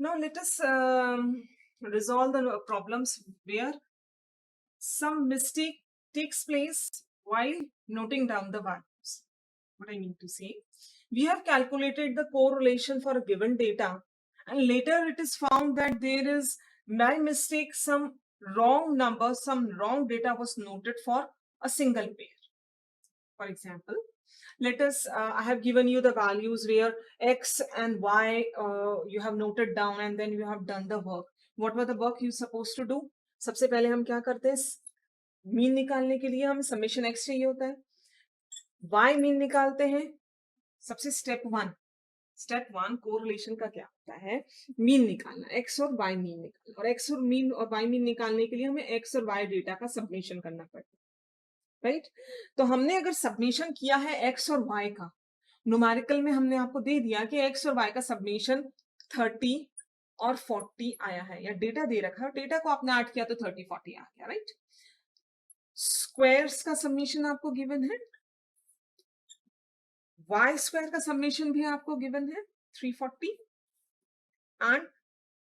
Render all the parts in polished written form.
Now let us resolve the problems where some mistake takes place while noting down the values. What I mean to say, we have calculated the correlation for a given data, and later it is found that there is by mistake some wrong number, some wrong data was noted for a single pair. For example, let us I have given you the values where x and y you have noted down and then you have done the work. What were the work you supposed to do? सबसे पहले हम क्या करते हैं, mean निकालने के लिए हमें समेशन x चाहिए होता है, y मीन निकालते हैं. सबसे स्टेप वन कोरिलेशन का क्या होता है, मीन निकालना, एक्स और वाई मीन निकालना. और एक्स और मीन और वाई मीन निकालने के लिए हमें एक्स और वाई डेटा का सबमिशन करना पड़ता है, राइट. तो हमने अगर सबमिशन किया है एक्स और वाई का, न्यूमेरिकल में हमने आपको दे दिया कि एक्स और वाई का सबमिशन 30 और 40 आया है, या डेटा दे रखा है, डेटा को आपने ऐड किया तो 30-40 आ गया, राइट. स्क्वायर्स का सबमिशन आपको गिवन है, वाई स्क्वायर का सबमिशन भी आपको गिवन है 340, एंड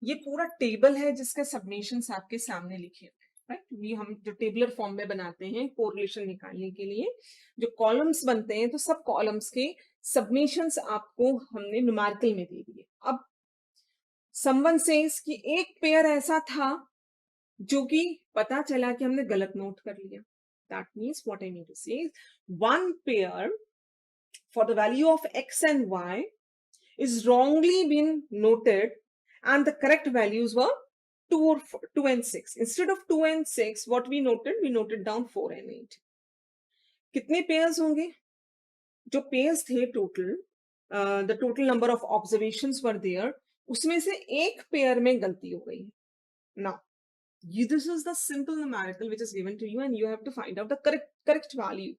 ये पूरा टेबल है जिसके सबमिशंस आपके सामने लिखे हुए हैं, राइट. ये हम जो टेबलर फॉर्म में बनाते हैं कोरिलेशन निकालने के लिए, जो कॉलम्स बनते हैं, तो सब कॉलम्स के सबमिशंस आपको हमने न्यूमेरिकल में दे दिए. अब समवन सेज कि एक पेयर ऐसा था जो कि पता चला कि हमने गलत नोट कर लिया. That means what I mean to say, one pair for the value of x and y is wrongly been noted and the correct values were 2 and 6. Instead of 2 and 6, what we noted down 4 and 8. कितने pairs होंगे? जो pairs थे total, the total number of observations were there, उसमें से एक pair में गलती हो गई. Now this is the simple numerical which is given to you and you have to find out the correct value,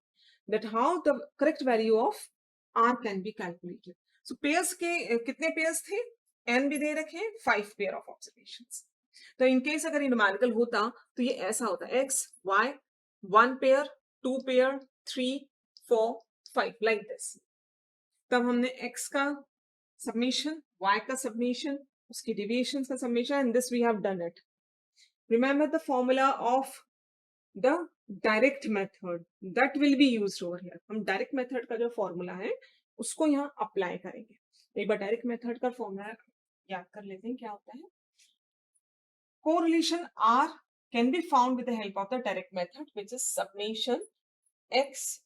that how the correct value of r can be calculated. So pairs के कितने pairs थे, n भी दे रखे, 5 pair of observations. तो in case अगर ये numerical होता तो ये ऐसा होता, x y 1 pair 2 pair 3 4 5 like this. तब हमने x का submission, y का submission, उसकी deviations का submission, and this we have done it. Remember the formula of the direct method that will be used over here. हम direct method का जो formula है उसको यहाँ apply करेंगे. एक बार direct method का formula याद कर लेते हैं, क्या होता है. Correlation R can be found with the help of the direct method, which is summation x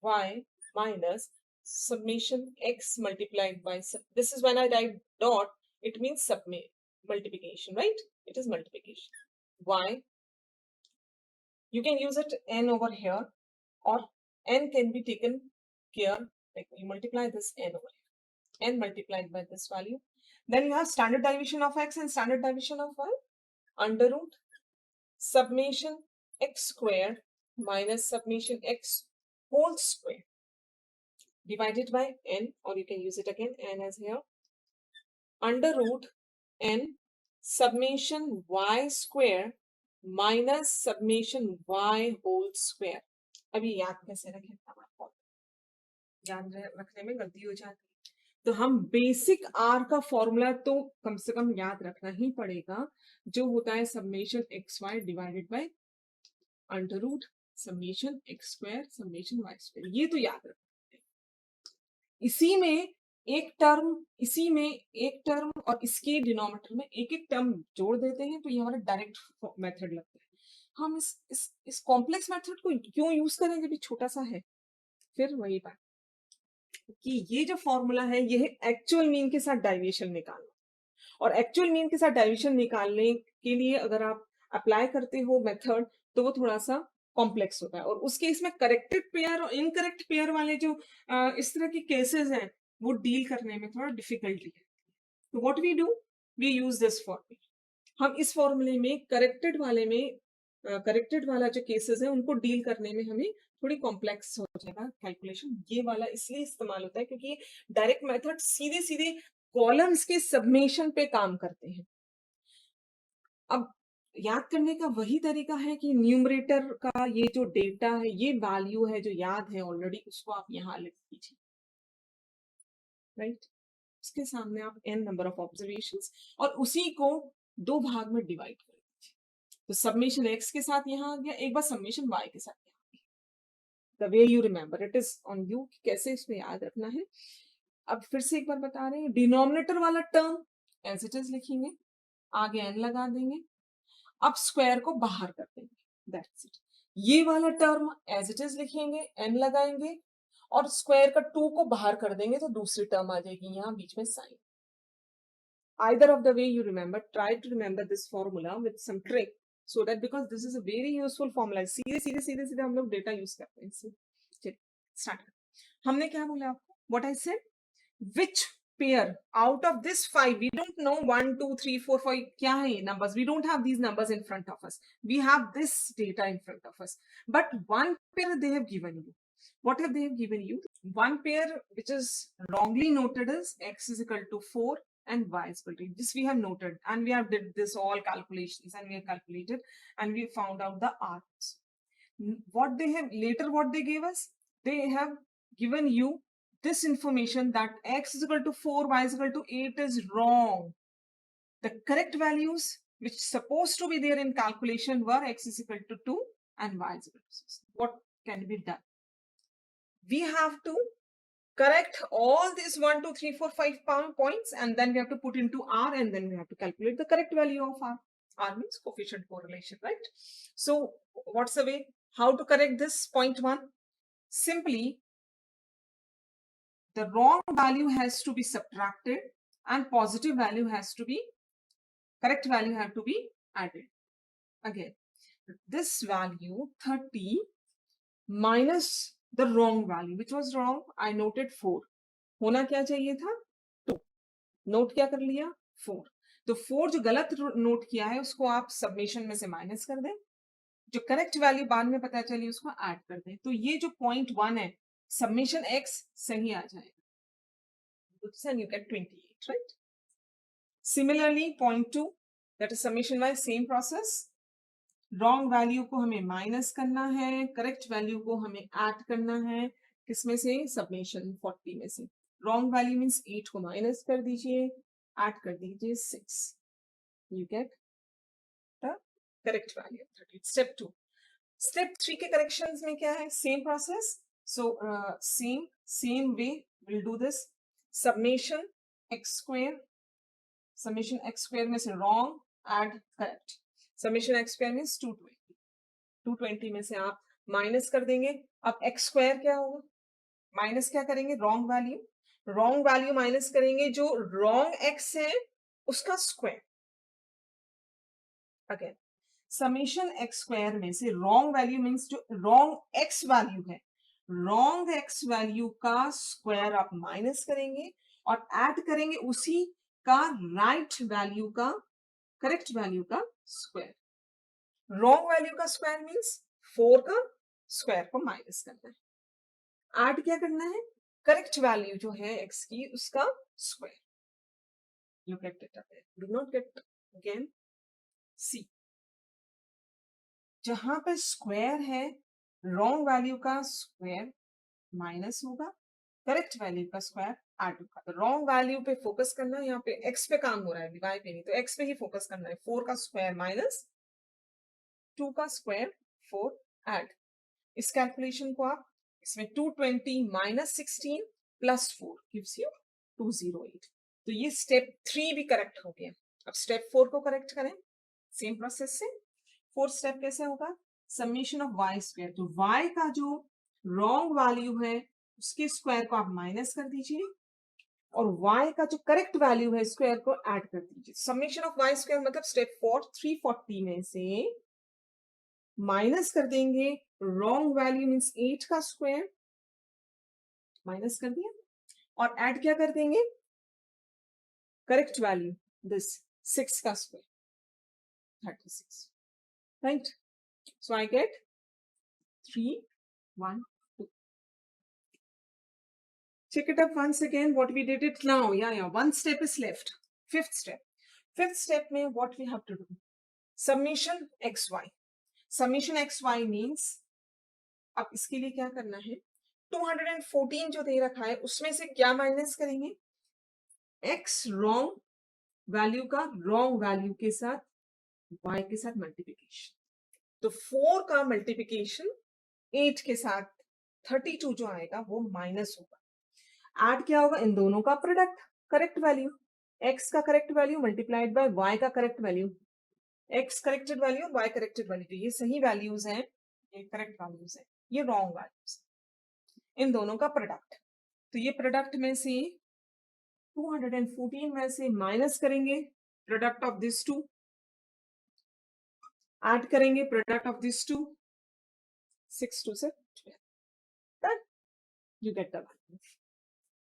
y minus summation x multiplied by, this is when I write dot, it means multiplication, right? It is multiplication. Y, you can use it n over here, or n can be taken care, like you multiply this n over here, n multiplied by this value. Then you have standard deviation of x and standard deviation of y, under root summation x squared minus summation x whole square divided by n, or you can use it again n as here, under root n summation y square minus submission y whole square. अभी याद कैसे रखें, याद रखने में गलती हो जाती है, तो हम बेसिक r का फॉर्मूला तो कम से कम याद रखना ही पड़ेगा, जो होता है summation x y divided by under root summation x square summation y square. ये तो याद रखना है. इसी में एक टर्म और इसके डिनोमिनेटर में एक एक टर्म जोड़ देते हैं, तो ये हमारा डायरेक्ट मेथड लगता है. हम इस कॉम्प्लेक्स मेथड को क्यों यूज करें जब ये छोटा सा है. फिर वही बात कि ये जो फॉर्मूला है ये है एक्चुअल मीन के साथ डेविएशन निकालना, और एक्चुअल मीन के साथ डेविएशन निकालने के लिए अगर आप अप्लाई करते हो मेथड तो वो थोड़ा सा कॉम्प्लेक्स होता है, और उसके इसमें करेक्टेड पेयर और इनकरेक्ट पेयर वाले जो इस तरह के केसेस हैं वो डील करने में थोड़ा डिफिकल्टी है. तो what we do, we use this formula. हम इस फॉर्मूले में करेक्टेड वाला जो केसेस है उनको डील करने में हमें थोड़ी कॉम्प्लेक्स हो जाएगा कैलकुलेशन. ये वाला इसलिए इस्तेमाल होता है क्योंकि डायरेक्ट मेथड सीधे सीधे कॉलम्स के सबमिशन पे काम करते हैं. अब याद करने का वही तरीका है कि न्यूमरेटर का ये जो डेटा है, ये वैल्यू है जो याद है ऑलरेडी, उसको आप यहाँ लिख दीजिए, राइट. उसके सामने आप n नंबर ऑफ ऑब्जर्वेशंस और उसी को 2 भाग में डिवाइड कर दीजिए। तो सब्मिशन x के साथ यहाँ आ गया, एक बार सब्मिशन y के साथ यहाँ आ गया। The way you remember, it is on you कैसे इसमें याद रखना है। अब फिर से एक बार बता रहे हैं, डिनोमिनेटर वाला टर्म एज इट इज लिखेंगे, आगे n लगा देंगे, अब स्क्वायर को बाहर कर देंगे, दैट्स इट। ये वाला टर्म एज इट इज लिखेंगे, n लगाएंगे और स्क्वायर का 2 को बाहर कर देंगे तो दूसरी टर्म आ जाएगी यहाँ बीच में sign. Either of the way you remember, try to remember this formula with some trick so that, because this is a very useful formula, सीधे सीधे सीधे सीधे हम लोग डेटा यूज करते हैं इससे। चलिए स्टार्ट। हमने क्या बोला आपको, what I said, which pair out of this 5, we don't know 1 2 3 4 5 क्या है ये numbers, we don't have these numbers in front of us, we have this data in front of us, but one pair they have given you. What have they have given you? One pair which is wrongly noted is x is equal to 4 and y is equal to 8. This we have noted and we have did this all calculations and we have calculated and we found out the r's. What they have later, what they gave us, they have given you this information that x is equal to 4, y is equal to 8 is wrong. The correct values which supposed to be there in calculation were x is equal to 2 and y is equal to 6. What can be done? We have to correct all these 1 2 3 4 5 points and then we have to put into r and then we have to calculate the correct value of r. R means coefficient correlation, right? So what's the way how to correct this? Point 1, simply the wrong value has to be subtracted and positive value has to be, correct value have to be added. Again, this value 30 minus the wrong value, which was wrong, I noted 4, होना क्या चाहिए था 2, note क्या कर लिया 4, तो 4 जो गलत नोट किया है उसको आप सबमिशन में से माइनस कर दें, जो करेक्ट वैल्यू बाद में पता चली उसको ऐड कर दें, तो ये जो पॉइंट 1 है सबमिशन x सही आ जाएगा, and you get 28, right? Similarly point 2, that is summation y, same process, wrong value को हमें माइनस करना है, करेक्ट वैल्यू को हमें ऐड करना है, किसमें से सबमिशन 40 में से, रॉन्ग वैल्यू मींस 8 को माइनस कर दीजिए, ऐड कर दीजिए 6, you get the correct value 30. Step 2, step 3 के करेक्शंस में क्या है, same process, so same way will do this, submission x square में से wrong add correct, summation x square means 220, 220 में से आप माइनस कर देंगे, अब एक्स स्क्वायर क्या होगा, माइनस क्या करेंगे रॉन्ग वैल्यू माइनस करेंगे, जो रॉन्ग एक्स है उसका square, again summation x square में से रॉन्ग वैल्यू मींस जो रॉन्ग एक्स वैल्यू है, रॉन्ग एक्स वैल्यू का स्क्वायर आप माइनस करेंगे और ऐड करेंगे उसी का राइट वैल्यू का, करेक्ट वैल्यू का स्क्वायर, रॉन्ग वैल्यू का स्क्वायर मींस 4 का स्क्वायर को माइनस करना है, ऐड क्या करना है, करेक्ट वैल्यू जो है x की उसका square, you get it again, do not get again, see जहां पे स्क्वायर है रॉन्ग वैल्यू का स्क्वायर माइनस होगा, करेक्ट वैल्यू का स्क्वायर ऐड होगा, तो रॉन्ग वैल्यू पे फोकस करना है, यहाँ पे x पे काम हो रहा है y पे नहीं, तो x पे ही फोकस करना है, 4 का स्क्वायर माइनस 2 का स्क्वायर 4 ऐड, इस कैलकुलेशन को आप इसमें 220 माइनस 16 प्लस 4 गिव्स यू 208, तो ये स्टेप 3 भी करेक्ट हो गया। अब स्टेप 4 को करेक्ट करें सेम प्रोसेस से, फोर्थ स्टेप कैसे होगा, समेशन ऑफ y स्क्वायर, तो y का जो रॉन्ग वैल्यू है उसके स्क्वायर को आप माइनस कर दीजिए और y का जो करेक्ट वैल्यू है स्क्वायर को ऐड कर दीजिए, समेशन ऑफ y स्क्वायर मतलब स्टेप 4 340 में से माइनस कर देंगे रॉन्ग वैल्यू मींस 8 का स्क्वायर, माइनस कर दिया और ऐड क्या कर देंगे, करेक्ट वैल्यू दिस 6 का square 36, right, so I get 3 1 2. Check it up once again what we did it now, yeah, one step is left, fifth step में what we have to do, summation xy, summation x y means, अब इसके लिए क्या करना है, 214 जो दे रखा है उसमें से क्या माइनस करेंगे, x रॉन्ग वैल्यू का रॉन्ग वैल्यू के साथ y के साथ मल्टीप्लिकेशन। तो 4 का मल्टीप्लिकेशन 8 के साथ 32 जो आएगा वो माइनस होगा। ऐड क्या होगा? इन दोनों का प्रोडक्ट, करेक्ट वैल्यू, x का correct value multiplied by y का correct value, x corrected value, y corrected value. ये सही वैल्यूज हैं, ये करेक्ट वैल्यूज हैं, ये रॉन्ग वैल्यूज, इन दोनों का प्रोडक्ट। तो ये प्रोडक्ट में से 214 में से माइनस करेंगे product of this two, add करेंगे प्रोडक्ट ऑफ दिस टू, 6 2 से 12, you get the value.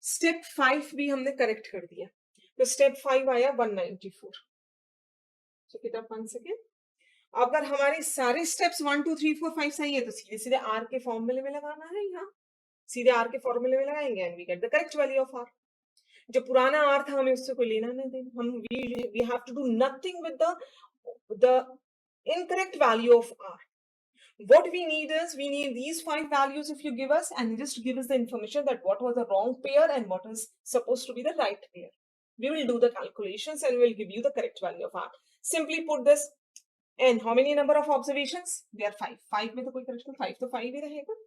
Step 5 भी हमने करेक्ट कर दिया, तो स्टेप 5 आया 194। Check it up 1 second. अगर हमारे सारे स्टेप्स 1 2 3 4 5 सही है तो सीधे सीधे आर के फॉर्मूले में लगाना है, यहाँ सीधे आर के फॉर्मूले में लगाएंगे and we get the correct value of R. जो पुराना आर था हमें उससे कोई लेना नहीं देना, हम we have to do nothing with the incorrect value of r. What we need is, we need these 5 values if you give us, and just give us the information that what was the wrong pair and what is supposed to be the right pair. We will do the calculations and we will give you the correct value of r. Simply put this, and how many number of observations? There are 5. 5 में तो कोई correction 5 तो 5 ही रहेगा,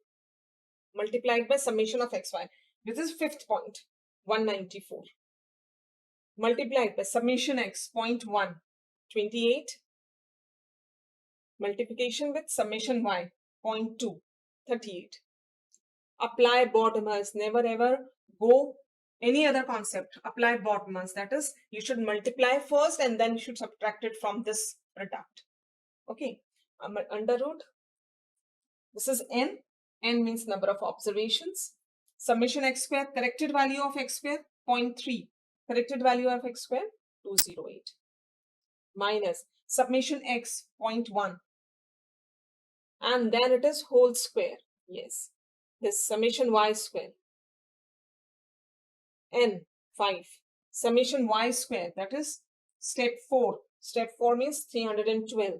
multiplied by summation of xy. This is 5th point, 194, multiplied by summation x, point 1, 28, multiplication with summation y, 0.2, 38. Apply bottomers, never ever go any other concept. Apply bottomers, that is, you should multiply first and then you should subtract it from this product. Okay, under root, this is n, n means number of observations. Summation x square, corrected value of x square, 0.3, corrected value of x square, 208, minus summation x, 0.1, and then it is whole square. Yes, this summation y square, n, 5, summation y square, that is step 4. Step 4 means 312,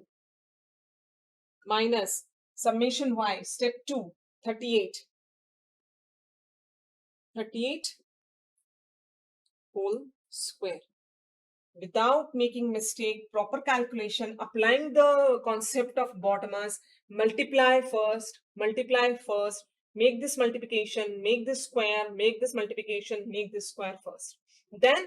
minus summation y, step 2, 38, 38 whole square. Without making mistake, proper calculation, applying the concept of bottomers, multiply first, make this multiplication, make this square, make this multiplication, make this square first. Then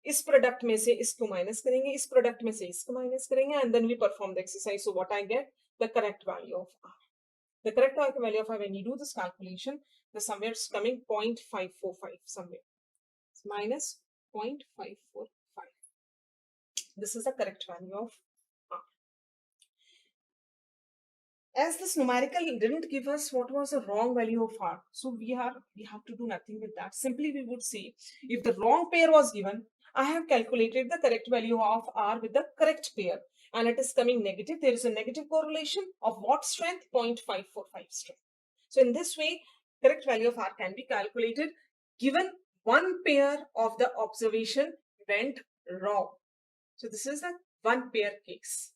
इस product में से इसको minus करेंगे, इस product में से इसको minus करेंगे, and then we perform the exercise. So what I get? The correct value of r. The correct value of r, when you do this calculation, the somewhere is coming 0.545 somewhere. It's minus 0.545. This is the correct value of r. As this numerical didn't give us what was the wrong value of r, so we have to do nothing with that. Simply we would say, if the wrong pair was given, I have calculated the correct value of r with the correct pair, and it is coming negative. There is a negative correlation of what strength? 0.545 strength. So in this way, correct value of r can be calculated given one pair of the observation went wrong. So this is the one pair case.